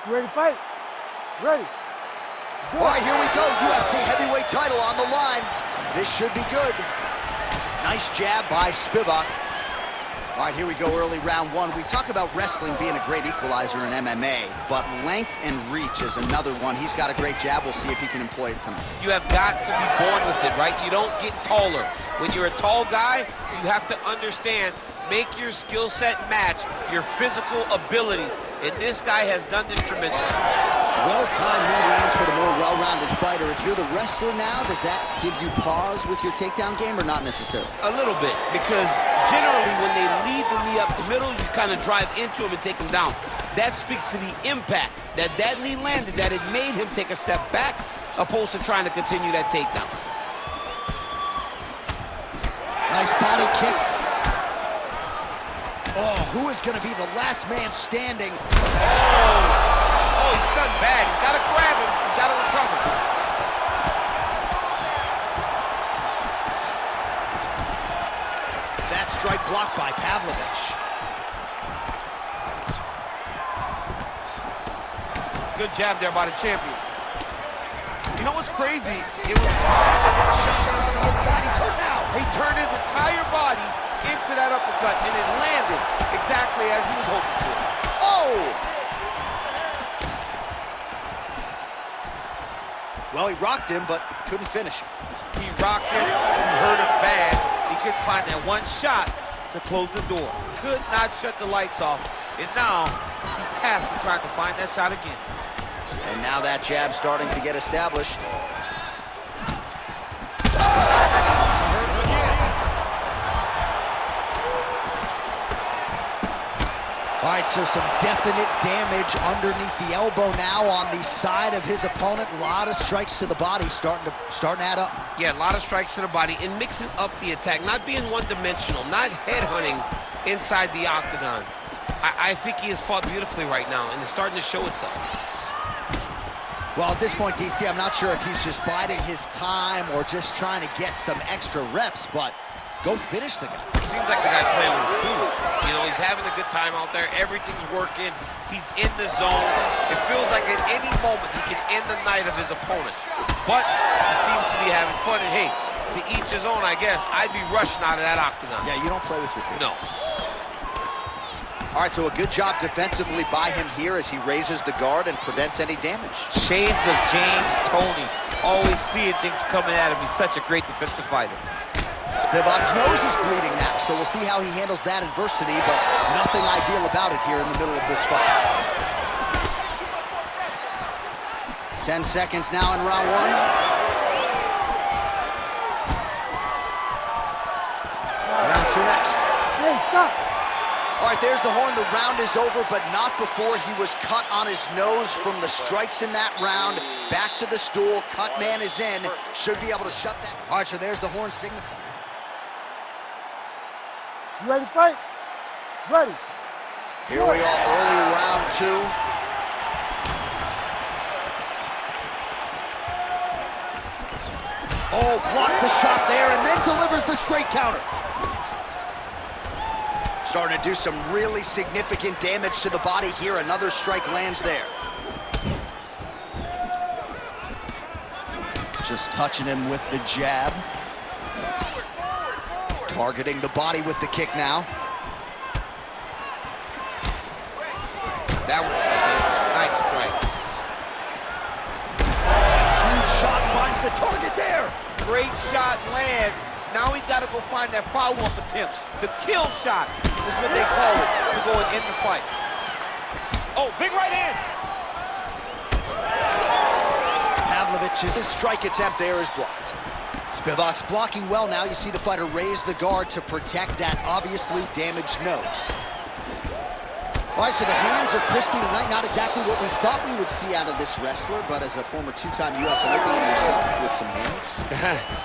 You ready to fight? Ready. All right, here we go. UFC heavyweight title on the line. This should be good. Nice jab by Spivach. All right, here we go, early round one. We talk about wrestling being a great equalizer in MMA, but length and reach is another one. He's got a great jab. We'll see if he can employ it tonight. You have got to be born with it, right? You don't get taller. When you're a tall guy, you have to understand, make your skill set match your physical abilities. And this guy has done this tremendously. Well-timed knee lands for the more well-rounded fighter. If you're the wrestler now, does that give you pause with your takedown game or not necessarily? A little bit, because generally when they lead the knee up the middle, you kind of drive into him and take him down. That speaks to the impact that knee landed, that it made him take a step back, opposed to trying to continue that takedown. Nice body kick. Oh, who is going to be the last man standing? Oh, he's stunned bad. He's got to grab him. He's got to recover. That strike blocked by Pavlovich. Good jab there by the champion. You know what's crazy? It was... On the inside, he's hurt now. He turned his entire body into that uppercut, and it landed exactly as he was hoping for. Oh! Well, he rocked him, but couldn't finish him. He rocked him, he hurt him bad. He couldn't find that one shot to close the door. Could not shut the lights off, and now he's tasked with trying to find that shot again. And now that jab starting to get established. All right, so some definite damage underneath the elbow now on the side of his opponent. A lot of strikes to the body starting to add up. Yeah, a lot of strikes to the body and mixing up the attack, not being one-dimensional, not headhunting inside the octagon. I think he has fought beautifully right now, and it's starting to show itself. Well, at this point, DC, I'm not sure if he's just biding his time or just trying to get some extra reps, but go finish the guy. It seems like the guy's playing with his food. You know, he's having a good time out there. Everything's working. He's in the zone. It feels like at any moment he can end the night of his opponent. But he seems to be having fun. And hey, to each his own, I guess. I'd be rushing out of that octagon. Yeah, you don't play with your food. No. All right, so a good job defensively by him here as he raises the guard and prevents any damage. Shades of James Toney. Always seeing things coming at him. He's such a great defensive fighter. Spivach's nose is bleeding now, so we'll see how he handles that adversity, but nothing ideal about it here in the middle of this fight. 10 seconds now in round one. Round two next. Hey, stop. All right, there's the horn. The round is over, but not before he was cut on his nose from the strikes in that round. Back to the stool. Cut man is in. Should be able to shut that. All right, so there's the horn signifying. You ready to fight? Ready. Here we are, early round two. Oh, blocked the shot there and then delivers the straight counter. Starting to do some really significant damage to the body here. Another strike lands there. Just touching him with the jab. Targeting the body with the kick now. That was a nice strike. Huge shot finds the target there. Great shot lands. Now he's got to go find that follow-up attempt. The kill shot is what they call it to go and end the fight. Oh, big right hand. Pavlovich's strike attempt there is blocked. Spivach's blocking well now. You see the fighter raise the guard to protect that obviously damaged nose. All right, so the hands are crispy tonight. Not exactly what we thought we would see out of this wrestler, but as a former two-time U.S. Olympian yourself with some hands, you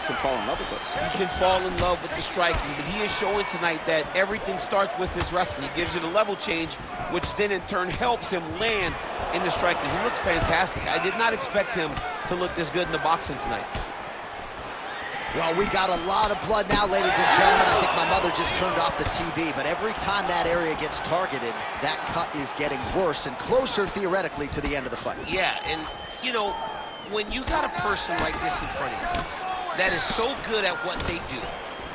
can fall in love with those. He can fall in love with the striking, but he is showing tonight that everything starts with his wrestling. He gives you the level change, which then in turn helps him land in the striking. He looks fantastic. I did not expect him to look this good in the boxing tonight. Well, we got a lot of blood now, ladies and gentlemen. I think my mother just turned off the TV, but every time that area gets targeted, that cut is getting worse and closer, theoretically, to the end of the fight. Yeah, and, you know, when you got a person like this in front of you that is so good at what they do,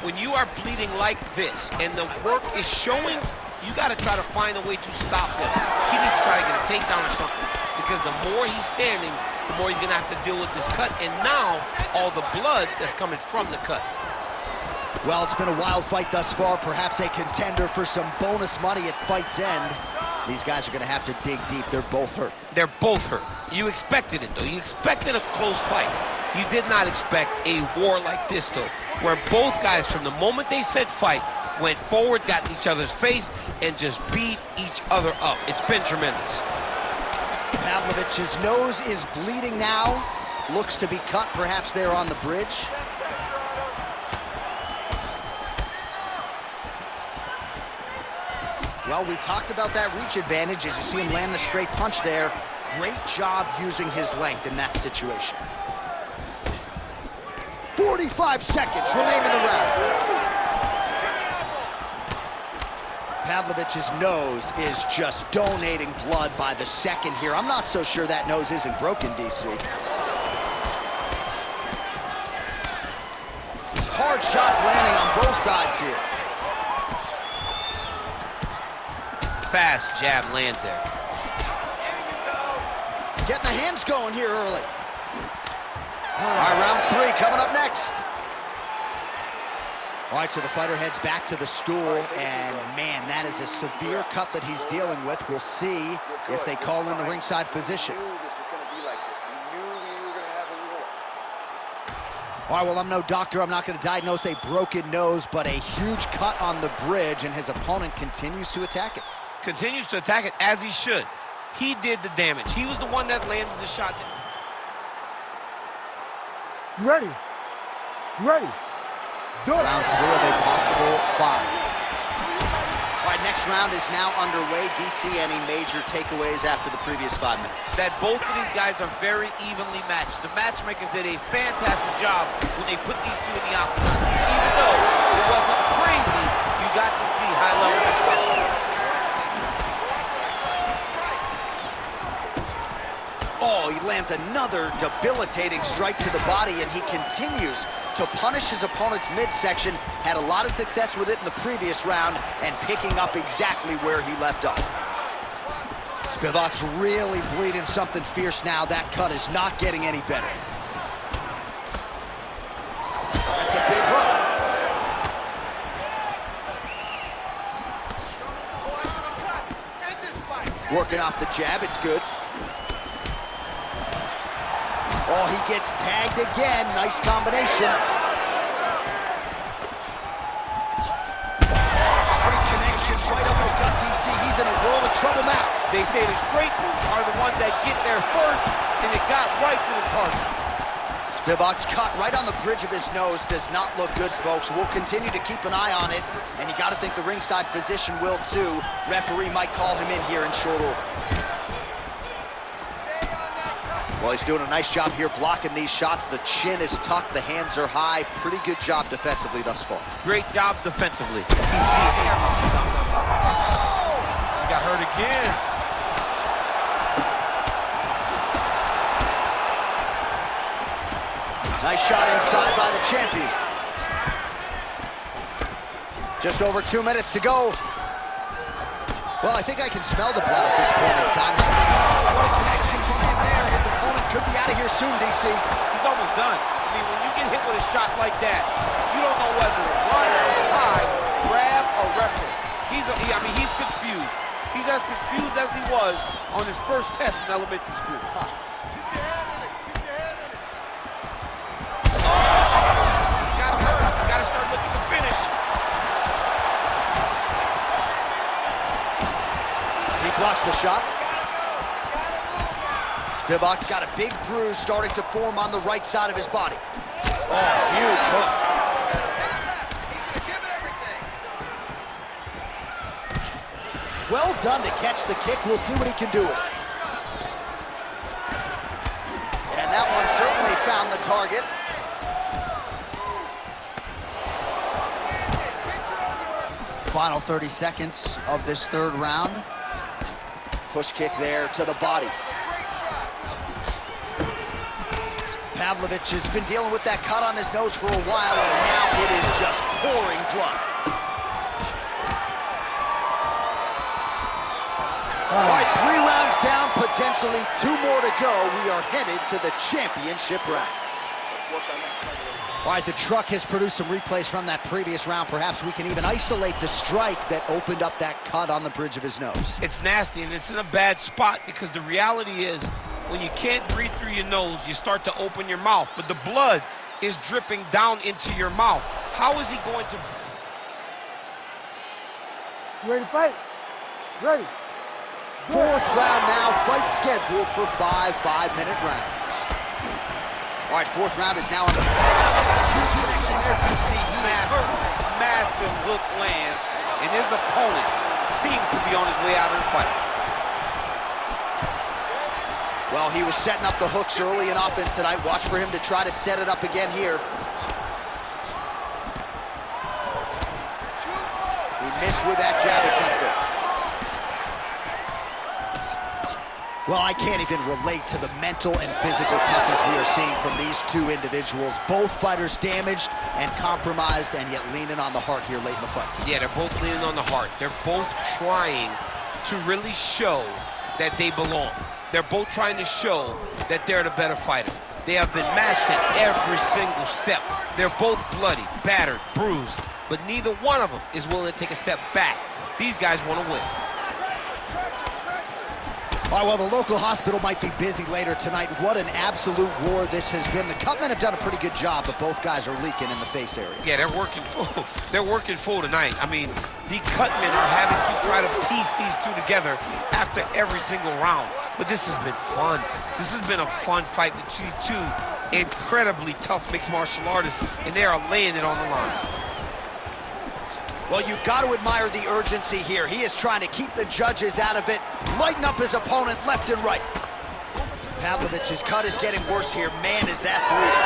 when you are bleeding like this and the work is showing, you got to try to find a way to stop him. He needs to try to get a takedown or something, because the more he's standing, the more he's going to have to deal with this cut, and now all the blood that's coming from the cut. Well, it's been a wild fight thus far, perhaps a contender for some bonus money at fight's end. These guys are going to have to dig deep. They're both hurt. They're both hurt. You expected it, though. You expected a close fight. You did not expect a war like this, though, where both guys, from the moment they said fight, went forward, got in each other's face, and just beat each other up. It's been tremendous. Pavlovich's nose is bleeding now. Looks to be cut, perhaps there on the bridge. Well, we talked about that reach advantage as you see him land the straight punch there. Great job using his length in that situation. 45 seconds remain in the round. Pavlovich's nose is just donating blood by the second here. I'm not so sure that nose isn't broken, DC. Hard shots landing on both sides here. Fast jab lands there. Getting the hands going here early. All right, round three coming up next. All right, so the fighter heads back to the stool, and man, that is a severe cut that he's dealing with. We'll see if they call in the ringside physician. All right, well, I'm no doctor. I'm not going to diagnose a broken nose, but a huge cut on the bridge, and his opponent continues to attack it. Continues to attack it as he should. He did the damage. He was the one that landed the shot. You ready? You ready? Let's do it. Round three of a possible five. All right, next round is now underway. DC, any major takeaways after the previous 5 minutes? That both of these guys are very evenly matched. The matchmakers did a fantastic job when they put these two in the octagon. Even though it wasn't crazy, you got to see high-level expression. Oh, he lands another debilitating strike to the body, and he continues to punish his opponent's midsection. Had a lot of success with it in the previous round and picking up exactly where he left off. Spivach's really bleeding something fierce now. That cut is not getting any better. That's a big hook. Working off the jab, it's good. Oh, he gets tagged again. Nice combination. Straight connection right up the gut, DC. He's in a world of trouble now. They say the straight moves are the ones that get there first, and it got right to the target. Spivach's cut right on the bridge of his nose does not look good, folks. We'll continue to keep an eye on it, and you got to think the ringside physician will too. Referee might call him in here in short order. Well, he's doing a nice job here blocking these shots. The chin is tucked, the hands are high. Pretty good job defensively thus far. Great job defensively. He got hurt again. Nice shot inside by the champion. Just over 2 minutes to go. Well, I think I can smell the blood at this point in time. Oh, what a connection from him there. His opponent could be out of here soon, DC. He's almost done. I mean, when you get hit with a shot like that, you don't know whether to run, hide, grab, or wrestle. He's confused. He's as confused as he was on his first test in elementary school. You gotta start looking to finish. He blocks the shot. Spivach's got a big bruise starting to form on the right side of his body. Oh, huge hook. Well done to catch the kick. We'll see what he can do with it. And that one certainly found the target. Final 30 seconds of this third round. Push kick there to the body. Pavlovich has been dealing with that cut on his nose for a while, and now it is just pouring blood. All right, 3 rounds down, potentially 2 more to go. We are headed to the championship rounds. All right, the truck has produced some replays from that previous round. Perhaps we can even isolate the strike that opened up that cut on the bridge of his nose. It's nasty, and it's in a bad spot because the reality is when you can't breathe through your nose, you start to open your mouth, but the blood is dripping down into your mouth. How is he going to... You ready to fight? Ready. 4th round now, fight scheduled for 5 5-minute rounds. All right, 4th round is now on the... Huge connection there, DC. He is hurt. Massive hook lands, and his opponent seems to be on his way out of the fight. Well, he was setting up the hooks early in offense tonight. Watch for him to try to set it up again here. He missed with that jab attempt there. Well, I can't even relate to the mental and physical toughness we are seeing from these 2 individuals. Both fighters damaged and compromised, and yet leaning on the heart here late in the fight. Yeah, they're both leaning on the heart. They're both trying to really show that they belong. They're both trying to show that they're the better fighter. They have been matched at every single step. They're both bloody, battered, bruised, but neither one of them is willing to take a step back. These guys want to win. All right, well, the local hospital might be busy later tonight. What an absolute war this has been. The cutmen have done a pretty good job, but both guys are leaking in the face area. Yeah, they're working full. They're working full tonight. I mean, the cutmen are having to try to piece these 2 together after every single round. But this has been fun. This has been a fun fight between 2 incredibly tough mixed martial artists, and they are laying it on the line. Well, you've got to admire the urgency here. He is trying to keep the judges out of it, lighten up his opponent left and right. Pavlovich's cut is getting worse here. Man, is that bleeding.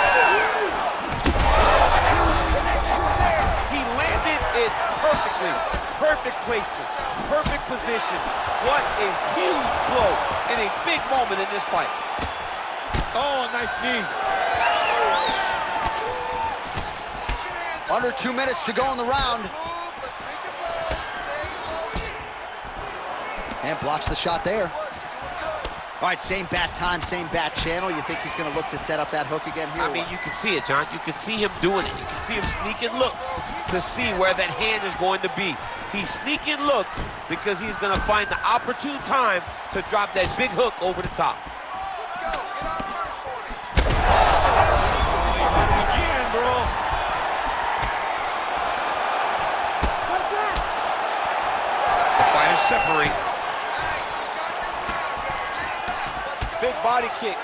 He landed it perfectly. Perfect placement, perfect position. What a huge blow in a big moment in this fight. Oh, a nice knee. Under 2 minutes to go in the round. And blocks the shot there. All right, same bat time, same bat channel. You think he's going to look to set up that hook again here? I mean, you can see it, John. You can see him doing it. You can see him sneaking looks to see where that hand is going to be. He's sneaking looks because he's going to find the opportune time to drop that big hook over the top. Let's go. Get on first for me. Again, bro. The fighters separate. Big body kick.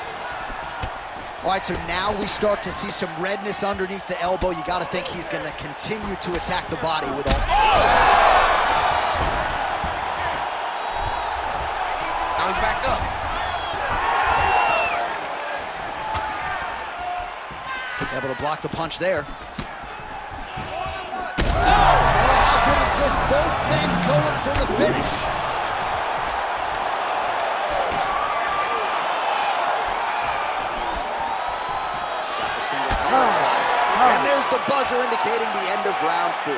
All right, so now we start to see some redness underneath the elbow. You got to think he's going to continue to attack the body with all... Now he's back up. Able to block the punch there. Oh, how good is this? Both men going for the finish. And there's the buzzer indicating the end of round 4.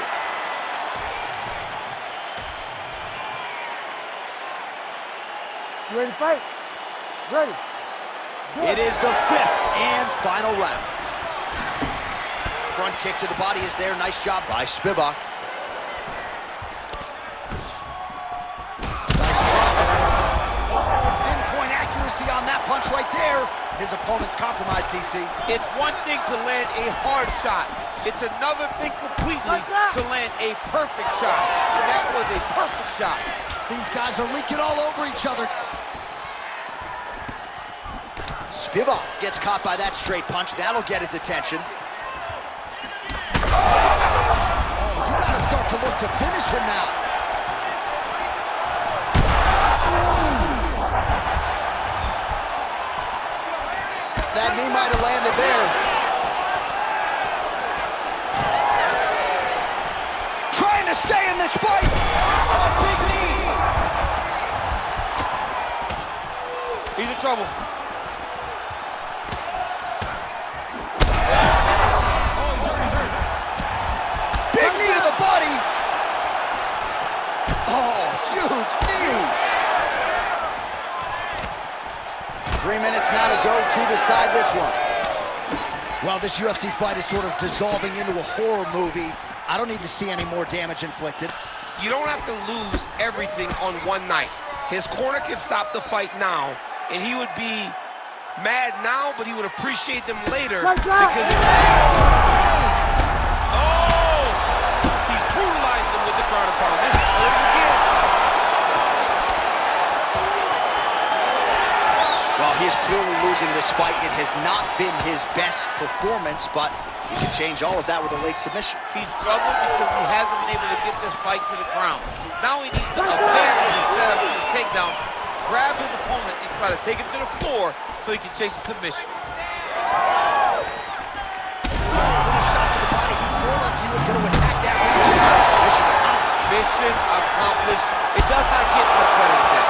You ready to fight? Ready. It is the 5th and final round. Front kick to the body is there. Nice job by Spivach. Nice job. Oh, pinpoint accuracy on that punch right there. His opponent's compromised, DC. It's one thing to land a hard shot. It's another thing completely to land a perfect shot. And that was a perfect shot. These guys are leaking all over each other. Spivach gets caught by that straight punch. That'll get his attention. Oh, you gotta start to look to finish him now. That knee might have landed there. Trying to stay in the this fight. Oh, big knee. He's in trouble. Big knee to the body. Oh, huge knee. 3 minutes now to go to decide this one. Well, this UFC fight is sort of dissolving into a horror movie. I don't need to see any more damage inflicted. You don't have to lose everything on one night. His corner can stop the fight now, and he would be mad now, but he would appreciate them later because he's brutalized them with the ground and pound. This is again. Well, he is clearly losing this fight. It has not been his best performance, but he can change all of that with a late submission. He's struggled because he hasn't been able to get this fight to the ground. Now he needs to abandon his setup and his takedown, grab his opponent, and try to take him to the floor so he can chase a submission. Little shot to the body. He told us he was going to attack that region. Mission accomplished. It does not get much better than that.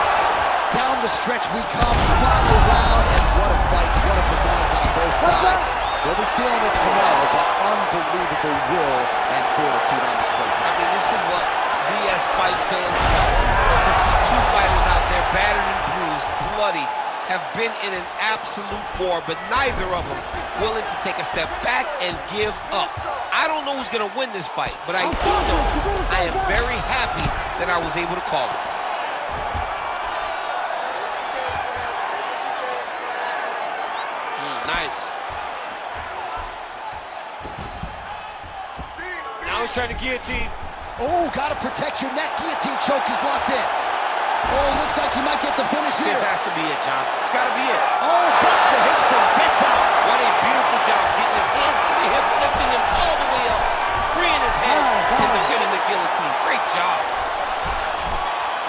Down the stretch we come, final round, and what a fight, what a performance on both sides. They'll be feeling it tomorrow, but unbelievable will and fortitude on display tonight. I mean, this is what we as fight fans felt. To see two fighters out there battered and bruised, bloody, have been in an absolute war, but neither of them willing to take a step back and give up. I don't know who's going to win this fight, but I do know I am very happy that I was able to call it. Nice. Now he's trying to guillotine. Oh, gotta protect your neck. Guillotine choke is locked in. Oh, looks like he might get the finish here. This has to be it, John. It's gotta be it. Oh, bucks the hips and gets out. What a beautiful job getting his hands to the hips, lifting him all the way up, freeing his head, and defending the guillotine. Great job.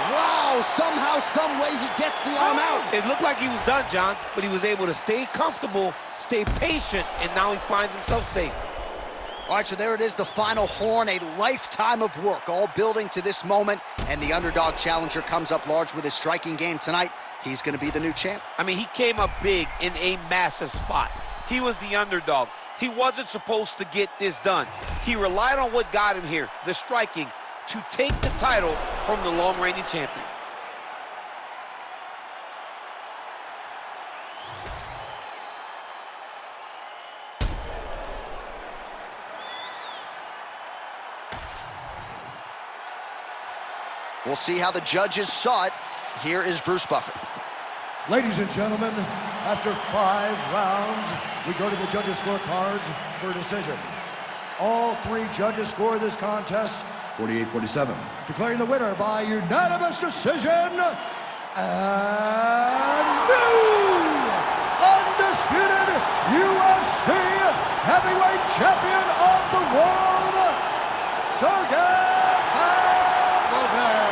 Wow, somehow, some way he gets the arm out. It looked like he was done, John, but he was able to stay comfortable, stay patient, and now he finds himself safe. All right, so there it is, the final horn, a lifetime of work, all building to this moment, and the underdog challenger comes up large with his striking game tonight. He's going to be the new champ. I mean, he came up big in a massive spot. He was the underdog. He wasn't supposed to get this done. He relied on what got him here, the striking, to take the title from the long-reigning champion. We'll see how the judges saw it. Here is Bruce Buffer. Ladies and gentlemen, after 5 rounds, we go to the judges' scorecards for a decision. All 3 judges score this contest 48-47. Declaring the winner by unanimous decision, and new undisputed UFC heavyweight champion of the world, Sergey Pavlovich.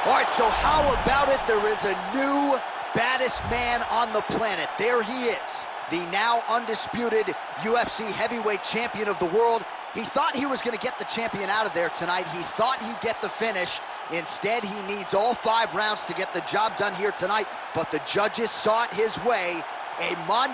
All right, so how about it? There is a new baddest man on the planet. There he is, the now undisputed UFC heavyweight champion of the world. He thought he was going to get the champion out of there tonight. He thought he'd get the finish. Instead, he needs all 5 rounds to get the job done here tonight, but the judges saw it his way. A monument.